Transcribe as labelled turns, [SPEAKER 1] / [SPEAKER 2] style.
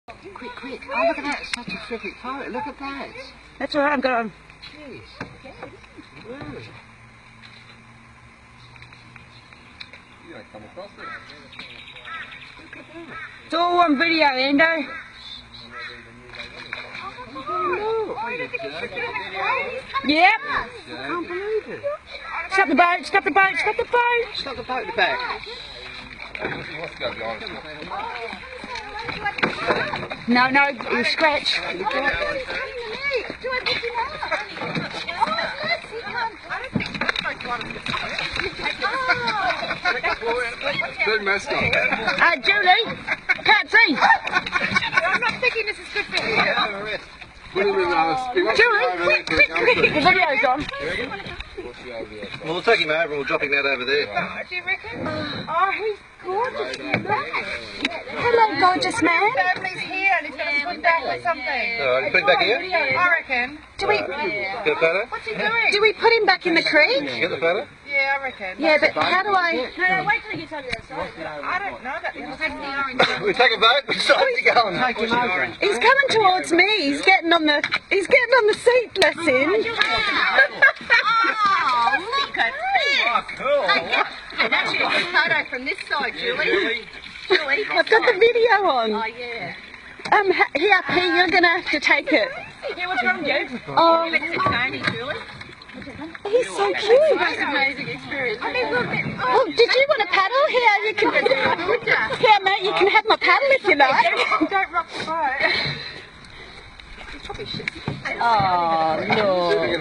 [SPEAKER 1] Quick, quick. Oh, look at that. It's such a terrific photo. Look at that.
[SPEAKER 2] That's all right, I'm going.
[SPEAKER 1] Jeez. Woo.
[SPEAKER 3] You don't come across it.
[SPEAKER 1] Look at that.
[SPEAKER 2] It's all on video, Endo. Yep.
[SPEAKER 1] I can't believe it.
[SPEAKER 2] Stop the boat, stop the boat, stop the boat.
[SPEAKER 1] Stop the boat in the back.
[SPEAKER 3] Let's go behind us.
[SPEAKER 2] No, no, you scratch.
[SPEAKER 3] Good mascot.
[SPEAKER 2] Julie, can't see.
[SPEAKER 4] I'm not thinking this is good for you.
[SPEAKER 3] Put him in
[SPEAKER 2] Julie, the video's on.
[SPEAKER 1] Well, we'll take him over and we'll drop him out over there.
[SPEAKER 4] Do you reckon? Oh, he's gorgeous.
[SPEAKER 2] Hello, gorgeous man.
[SPEAKER 4] Family's here and he's going to swim back or something.
[SPEAKER 1] Alright, put him back here.
[SPEAKER 4] I reckon.
[SPEAKER 2] Do we
[SPEAKER 1] Get a photo?
[SPEAKER 4] What's he doing?
[SPEAKER 2] do we put him back in the creek?
[SPEAKER 1] Get the photo?
[SPEAKER 4] Yeah, I reckon.
[SPEAKER 2] Yeah, but how do I?
[SPEAKER 4] No, wait till he gets on the other side. I don't know that. He'll take the orange.
[SPEAKER 1] We take a boat, we decide to go and take him over.
[SPEAKER 2] He's coming towards me. He's getting on the seat, bless him.
[SPEAKER 4] Oh, look at this.
[SPEAKER 1] Oh, cool.
[SPEAKER 4] And actually a good photo from this side, Julie. Julie.
[SPEAKER 2] I've got the video on.
[SPEAKER 4] Oh, yeah.
[SPEAKER 2] Here, Pete, you're gonna have to take it.
[SPEAKER 4] Yeah, what's wrong, Jude?
[SPEAKER 2] Oh,
[SPEAKER 4] Let's sit Tony, Julie.
[SPEAKER 2] he's so cute.
[SPEAKER 4] Most amazing experience. I mean, look at...
[SPEAKER 2] Oh, did you want a paddle? Here, you can. Here, mate, you can have my paddle if you like.
[SPEAKER 4] Don't rock the boat.
[SPEAKER 2] Oh, no.